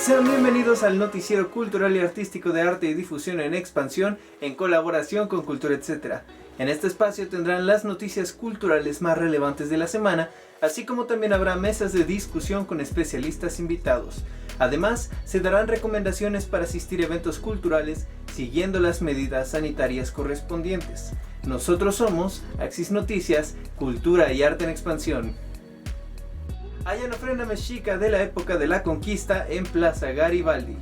Sean bienvenidos al noticiero cultural y artístico de arte y difusión en expansión en colaboración con Cultura Etcétera. En este espacio tendrán las noticias culturales más relevantes de la semana, así como también habrá mesas de discusión con especialistas invitados. Además, se darán recomendaciones para asistir a eventos culturales siguiendo las medidas sanitarias correspondientes. Nosotros somos Axis Noticias, Cultura y Arte en Expansión. Hay una ofrenda mexica de la época de la conquista en Plaza Garibaldi.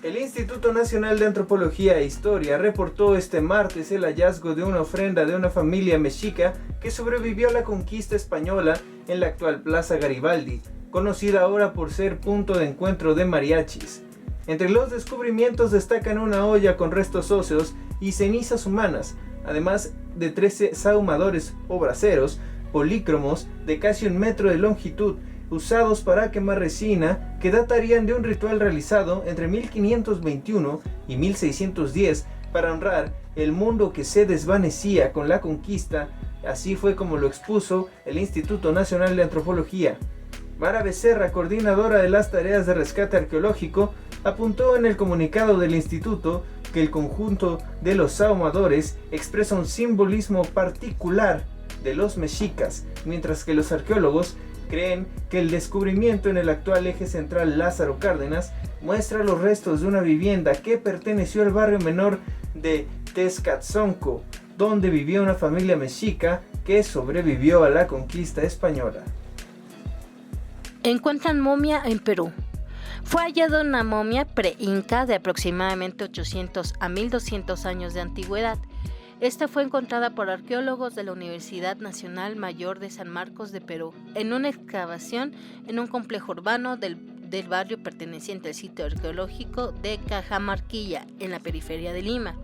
El Instituto Nacional de Antropología e Historia reportó este martes el hallazgo de una ofrenda de una familia mexica que sobrevivió a la conquista española en la actual Plaza Garibaldi, conocida ahora por ser punto de encuentro de mariachis. Entre los descubrimientos destacan una olla con restos óseos y cenizas humanas, además de 13 sahumadores o braseros polícromos de casi 1 metro de longitud, usados para quemar resina, que datarían de un ritual realizado entre 1521 y 1610 para honrar el mundo que se desvanecía con la conquista. Así fue como lo expuso el Instituto Nacional de Antropología. Mara Becerra, coordinadora de las tareas de rescate arqueológico, apuntó en el comunicado del instituto que el conjunto de los sahumadores expresa un simbolismo particular de los mexicas, mientras que los arqueólogos creen que el descubrimiento en el actual eje central Lázaro Cárdenas muestra los restos de una vivienda que perteneció al barrio menor de Tezcatzonco, donde vivía una familia mexica que sobrevivió a la conquista española. Encuentran momia en Perú. Fue hallada una momia pre-inca de aproximadamente 800 a 1200 años de antigüedad. Esta fue encontrada por arqueólogos de la Universidad Nacional Mayor de San Marcos de Perú en una excavación en un complejo urbano del barrio perteneciente al sitio arqueológico de Cajamarquilla, en la periferia de Lima.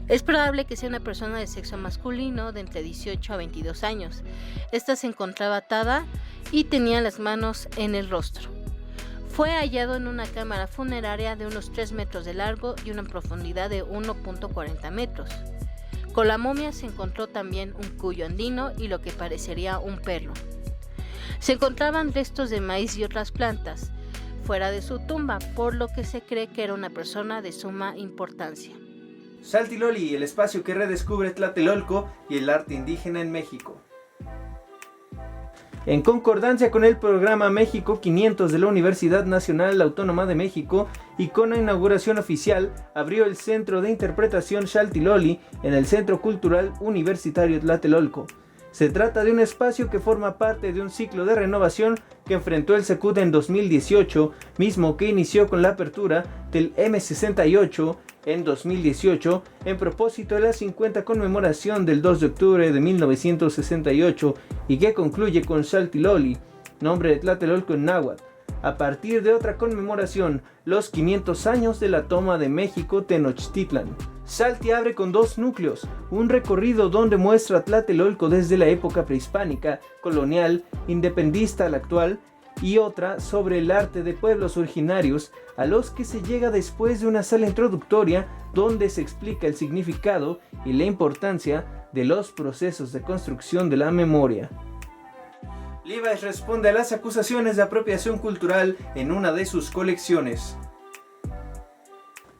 Es probable que sea una persona de sexo masculino de entre 18 a 22 años. Esta se encontraba atada y tenía las manos en el rostro. Fue hallado en una cámara funeraria de unos 3 metros de largo y una profundidad de 1.40 metros. Con la momia se encontró también un cuyo andino y lo que parecería un perro. Se encontraban restos de maíz y otras plantas fuera de su tumba, por lo que se cree que era una persona de suma importancia. Xaltiloli, el espacio que redescubre Tlatelolco y el arte indígena en México. En concordancia con el programa México 500 de la Universidad Nacional Autónoma de México y con la inauguración oficial, abrió el Centro de Interpretación Xaltiloli en el Centro Cultural Universitario Tlatelolco. Se trata de un espacio que forma parte de un ciclo de renovación que enfrentó el Secud en 2018, mismo que inició con la apertura del M68 en 2018, en propósito de la 50 conmemoración del 2 de octubre de 1968 y que concluye con Xaltiloli, nombre de Tlatelolco en náhuatl, a partir de otra conmemoración, los 500 años de la toma de México Tenochtitlan. Xalti abre con 2 núcleos, un recorrido donde muestra Tlatelolco desde la época prehispánica, colonial, independista a la actual, y otra sobre el arte de pueblos originarios, a los que se llega después de una sala introductoria donde se explica el significado y la importancia de los procesos de construcción de la memoria. Levi's responde a las acusaciones de apropiación cultural en una de sus colecciones.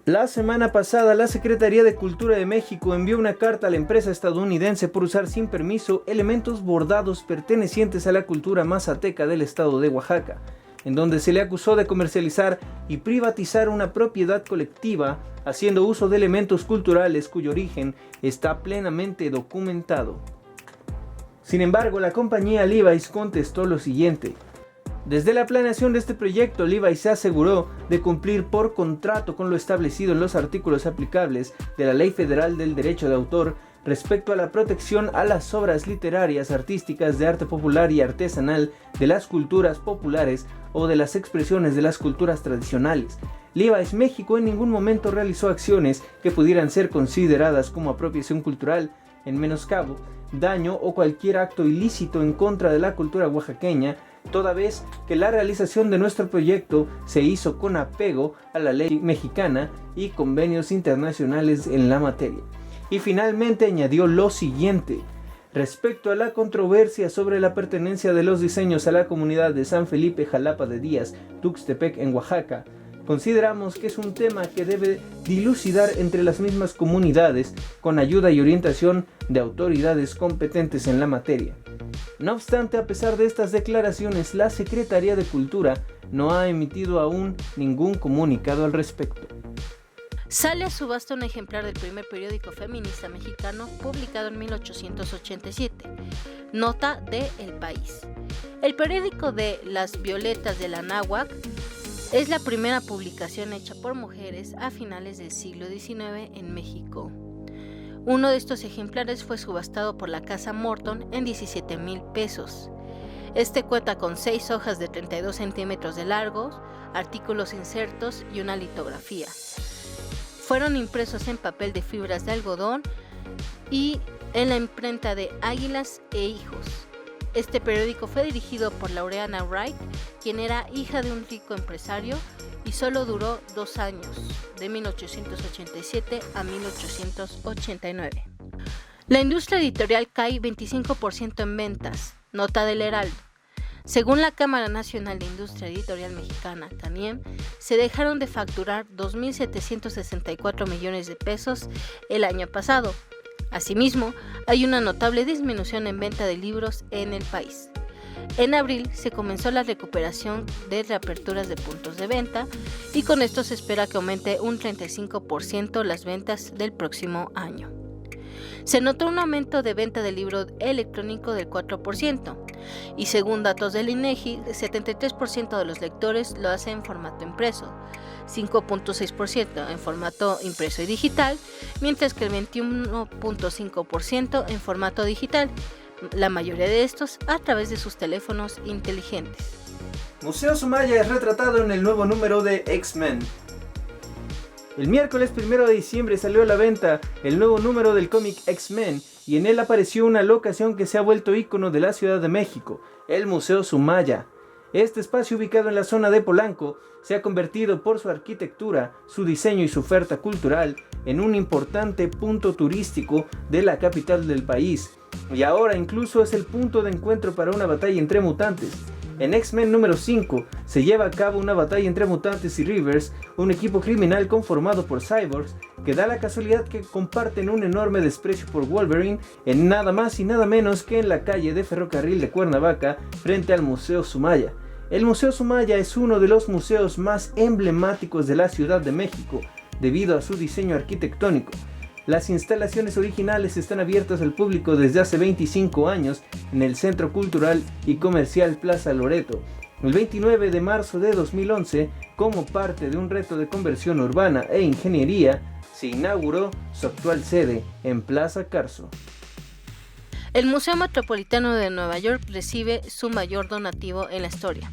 La semana pasada, la Secretaría de Cultura de México envió una carta a la empresa estadounidense por usar sin permiso elementos bordados pertenecientes a la cultura mazateca del estado de Oaxaca, en donde se le acusó de comercializar y privatizar una propiedad colectiva, haciendo uso de elementos culturales cuyo origen está plenamente documentado. Sin embargo, la compañía Levi's contestó lo siguiente. Desde la planeación de este proyecto, Levi's se aseguró de cumplir por contrato con lo establecido en los artículos aplicables de la Ley Federal del Derecho de Autor respecto a la protección a las obras literarias, artísticas, de arte popular y artesanal, de las culturas populares o de las expresiones de las culturas tradicionales. Levi's México en ningún momento realizó acciones que pudieran ser consideradas como apropiación cultural, en menoscabo, daño o cualquier acto ilícito en contra de la cultura oaxaqueña, toda vez que la realización de nuestro proyecto se hizo con apego a la ley mexicana y convenios internacionales en la materia. Y finalmente añadió lo siguiente: Respecto a la controversia sobre la pertenencia de los diseños a la comunidad de San Felipe Jalapa de Díaz, Tuxtepec en Oaxaca, consideramos que es un tema que debe dilucidar entre las mismas comunidades con ayuda y orientación de autoridades competentes en la materia. No obstante, a pesar de estas declaraciones, la Secretaría de Cultura no ha emitido aún ningún comunicado al respecto. Sale a subasta un ejemplar del primer periódico feminista mexicano publicado en 1887, Nota de El País. El periódico de Las Violetas de la Náhuac es la primera publicación hecha por mujeres a finales del siglo XIX en México. Uno de estos ejemplares fue subastado por la Casa Morton en 17,000 pesos. Este cuenta con 6 hojas de 32 centímetros de largo, artículos insertos y una litografía. Fueron impresos en papel de fibras de algodón y en la imprenta de Águilas e Hijos. Este periódico fue dirigido por Laureana Wright, quien era hija de un rico empresario, y solo duró 2 años, de 1887 a 1889. La industria editorial cae 25% en ventas, nota del Heraldo. Según la Cámara Nacional de Industria Editorial Mexicana, CANIEM, se dejaron de facturar 2.764 millones de pesos el año pasado. Asimismo, hay una notable disminución en venta de libros en el país. En abril se comenzó la recuperación de reaperturas de puntos de venta y con esto se espera que aumente un 35% las ventas del próximo año. Se notó un aumento de venta de libro electrónico del 4% y según datos del INEGI, el 73% de los lectores lo hace en formato impreso, 5.6% en formato impreso y digital, mientras que el 21.5% en formato digital, la mayoría de estos a través de sus teléfonos inteligentes. Museo Sumaya es retratado en el nuevo número de X-Men. El miércoles 1 de diciembre salió a la venta el nuevo número del cómic X-Men y en él apareció una locación que se ha vuelto ícono de la Ciudad de México, el Museo Sumaya. Este espacio, ubicado en la zona de Polanco, se ha convertido por su arquitectura, su diseño y su oferta cultural en un importante punto turístico de la capital del país, y ahora incluso es el punto de encuentro para una batalla entre mutantes. En X-Men número 5 se lleva a cabo una batalla entre mutantes y Reavers, un equipo criminal conformado por cyborgs que da la casualidad que comparten un enorme desprecio por Wolverine en nada más y nada menos que en la calle de Ferrocarril de Cuernavaca frente al Museo Sumaya. El Museo Sumaya es uno de los museos más emblemáticos de la Ciudad de México debido a su diseño arquitectónico. Las instalaciones originales están abiertas al público desde hace 25 años en el Centro Cultural y Comercial Plaza Loreto. El 29 de marzo de 2011, como parte de un reto de conversión urbana e ingeniería, se inauguró su actual sede en Plaza Carso. El Museo Metropolitano de Nueva York recibe su mayor donativo en la historia.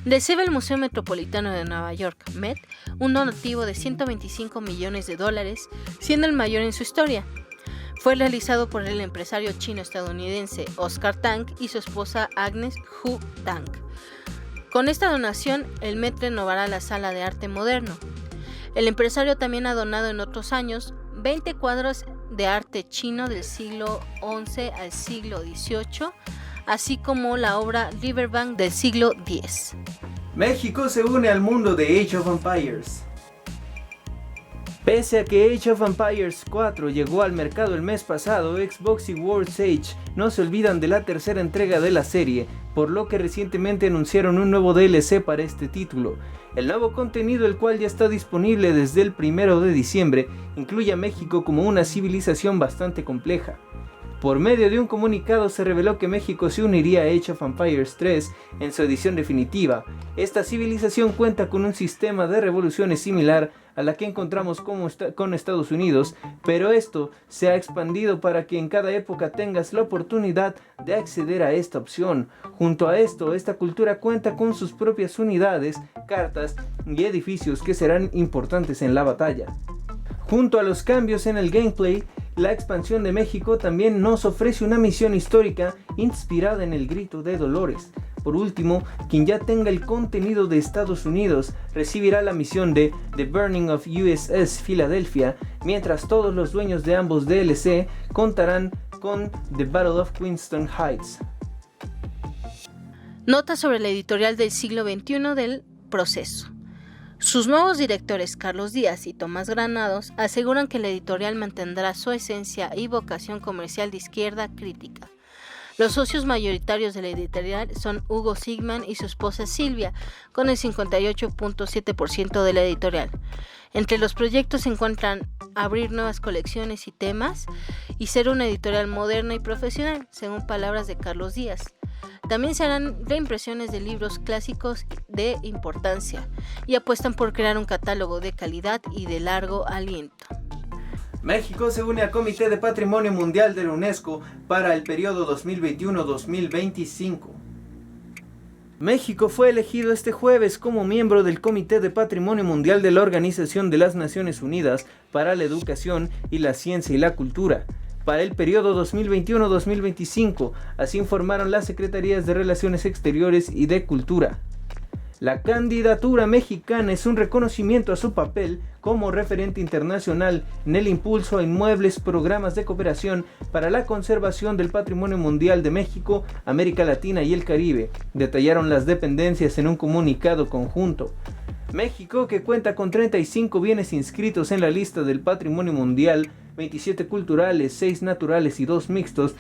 Recibe el Museo Metropolitano de Nueva York, Met, un donativo de $125 millones, siendo el mayor en su historia. Fue realizado por el empresario chino-estadounidense Oscar Tang y su esposa Agnes Hu Tang. Con esta donación, el Met renovará la Sala de Arte Moderno. El empresario también ha donado en otros años 20 cuadros de arte chino del siglo XI al siglo XVIII, así como la obra Riverbank del siglo X. México se une al mundo de Age of Empires. Pese a que Age of Empires 4 llegó al mercado el mes pasado, Xbox y World's Age no se olvidan de la tercera entrega de la serie, por lo que recientemente anunciaron un nuevo DLC para este título. El nuevo contenido, el cual ya está disponible desde el 1 de diciembre, incluye a México como una civilización bastante compleja. Por medio de un comunicado se reveló que México se uniría a Age of Empires 3 en su edición definitiva. Esta civilización cuenta con un sistema de revoluciones similar a la que encontramos con Estados Unidos, pero esto se ha expandido para que en cada época tengas la oportunidad de acceder a esta opción. Junto a esto, esta cultura cuenta con sus propias unidades, cartas y edificios que serán importantes en la batalla. Junto a los cambios en el gameplay, la expansión de México también nos ofrece una misión histórica inspirada en el Grito de Dolores. Por último, quien ya tenga el contenido de Estados Unidos recibirá la misión de The Burning of USS Philadelphia, mientras todos los dueños de ambos DLC contarán con The Battle of Queenston Heights. Nota sobre la editorial del siglo XXI del Proceso. Sus nuevos directores Carlos Díaz y Tomás Granados aseguran que la editorial mantendrá su esencia y vocación comercial de izquierda crítica. Los socios mayoritarios de la editorial son Hugo Sigman y su esposa Silvia, con el 58.7% de la editorial. Entre los proyectos se encuentran abrir nuevas colecciones y temas y ser una editorial moderna y profesional, según palabras de Carlos Díaz. También se harán reimpresiones de libros clásicos de importancia y apuestan por crear un catálogo de calidad y de largo aliento. México se une al Comité de Patrimonio Mundial de la UNESCO para el periodo 2021-2025. México fue elegido este jueves como miembro del Comité de Patrimonio Mundial de la Organización de las Naciones Unidas para la Educación y la Ciencia y la Cultura para el periodo 2021-2025, así informaron las Secretarías de Relaciones Exteriores y de Cultura. La candidatura mexicana es un reconocimiento a su papel como referente internacional en el impulso a inmuebles, programas de cooperación para la conservación del patrimonio mundial de México, América Latina y el Caribe, detallaron las dependencias en un comunicado conjunto. México, que cuenta con 35 bienes inscritos en la lista del patrimonio mundial, 27 culturales, 6 naturales y 2 mixtos,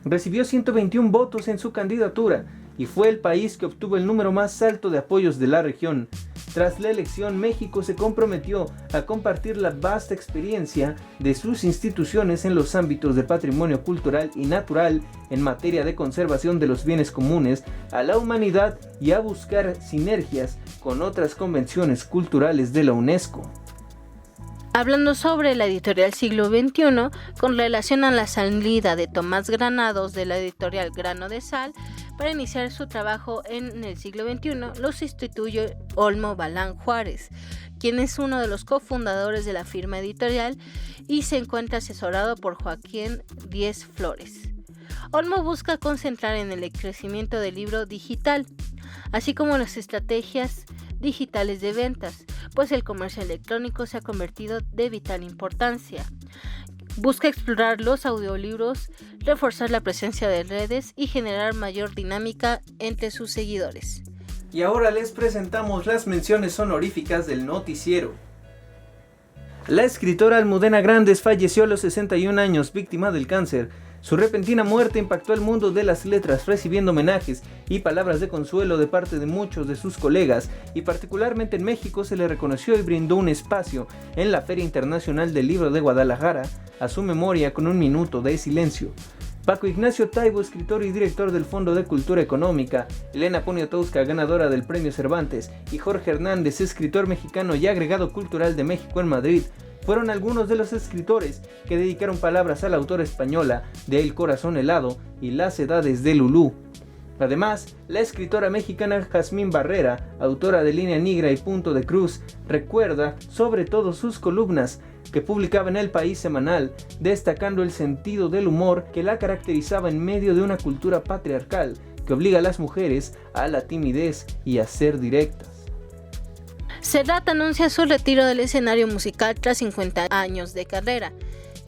recibió 121 votos en su candidatura y fue el país que obtuvo el número más alto de apoyos de la región. Tras la elección, México se comprometió a compartir la vasta experiencia de sus instituciones en los ámbitos de patrimonio cultural y natural en materia de conservación de los bienes comunes a la humanidad y a buscar sinergias con otras convenciones culturales de la UNESCO. Hablando sobre la editorial Siglo XXI, con relación a la salida de Tomás Granados de la editorial Grano de Sal para iniciar su trabajo en el siglo XXI, lo sustituyó Olmo Balán Juárez, quien es uno de los cofundadores de la firma editorial y se encuentra asesorado por Joaquín Díez Flores. Olmo busca concentrar en el crecimiento del libro digital, así como las estrategias digitales de ventas, pues el comercio electrónico se ha convertido de vital importancia. Busca explorar los audiolibros, reforzar la presencia de redes y generar mayor dinámica entre sus seguidores. Y ahora les presentamos las menciones honoríficas del noticiero. La escritora Almudena Grandes falleció a los 61 años, víctima del cáncer. Su repentina muerte impactó al mundo de las letras, recibiendo homenajes y palabras de consuelo de parte de muchos de sus colegas, y particularmente en México se le reconoció y brindó un espacio en la Feria Internacional del Libro de Guadalajara a su memoria con un minuto de silencio. Paco Ignacio Taibo, escritor y director del Fondo de Cultura Económica, Elena Poniatowska, ganadora del Premio Cervantes, y Jorge Hernández, escritor mexicano y agregado cultural de México en Madrid, fueron algunos de los escritores que dedicaron palabras a la autora española de El corazón helado y Las edades de Lulú. Además, la escritora mexicana Jazmín Barrera, autora de Línea Negra y Punto de Cruz, recuerda sobre todo sus columnas que publicaba en El País semanal, destacando el sentido del humor que la caracterizaba en medio de una cultura patriarcal que obliga a las mujeres a la timidez y a ser directas. Serrat anuncia su retiro del escenario musical tras 50 años de carrera.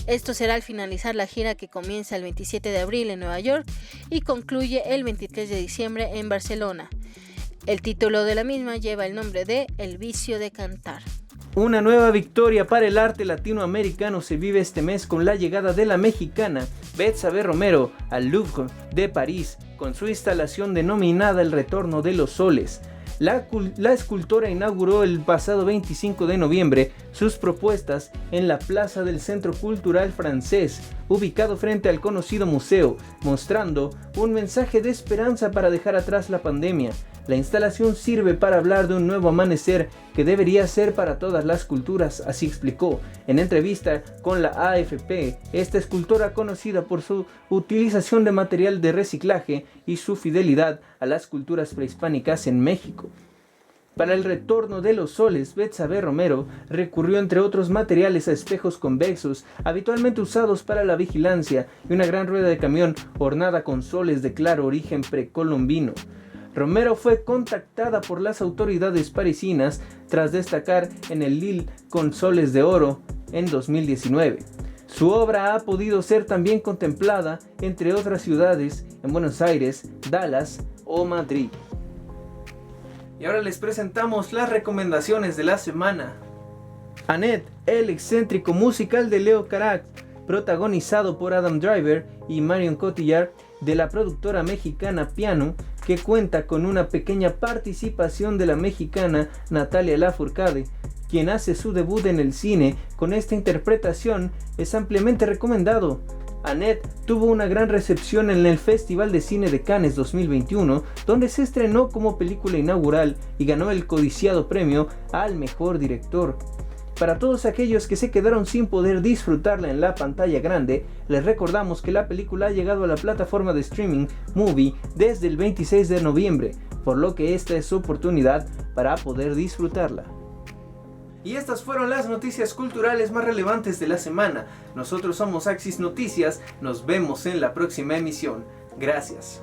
Esto será al finalizar la gira que comienza el 27 de abril en Nueva York y concluye el 23 de diciembre en Barcelona. El título de la misma lleva el nombre de El vicio de cantar. Una nueva victoria para el arte latinoamericano se vive este mes con la llegada de la mexicana Betsabe Romero al Louvre de París con su instalación denominada El Retorno de los Soles. La escultora inauguró el pasado 25 de noviembre sus propuestas en la Plaza del Centro Cultural Francés, ubicado frente al conocido museo, mostrando un mensaje de esperanza para dejar atrás la pandemia. La instalación sirve para hablar de un nuevo amanecer que debería ser para todas las culturas, así explicó. En entrevista con la AFP, esta escultora, conocida por su utilización de material de reciclaje y su fidelidad a las culturas prehispánicas en México. Para el Retorno de los Soles, Betsabe Romero recurrió entre otros materiales a espejos convexos, habitualmente usados para la vigilancia, y una gran rueda de camión ornada con soles de claro origen precolombino. Romero fue contactada por las autoridades parisinas tras destacar en el Lille con Soles de Oro en 2019. Su obra ha podido ser también contemplada, entre otras ciudades, en Buenos Aires, Dallas o Madrid. Y ahora les presentamos las recomendaciones de la semana. Annette, el excéntrico musical de Leo Carax, protagonizado por Adam Driver y Marion Cotillard, de la productora mexicana Piano, que cuenta con una pequeña participación de la mexicana Natalia Lafourcade, quien hace su debut en el cine con esta interpretación. Es ampliamente recomendado. Annette tuvo una gran recepción en el Festival de Cine de Cannes 2021, donde se estrenó como película inaugural y ganó el codiciado premio al mejor director. Para todos aquellos que se quedaron sin poder disfrutarla en la pantalla grande, les recordamos que la película ha llegado a la plataforma de streaming Movie desde el 26 de noviembre, por lo que esta es su oportunidad para poder disfrutarla. Y estas fueron las noticias culturales más relevantes de la semana. Nosotros somos Axis Noticias, nos vemos en la próxima emisión. Gracias.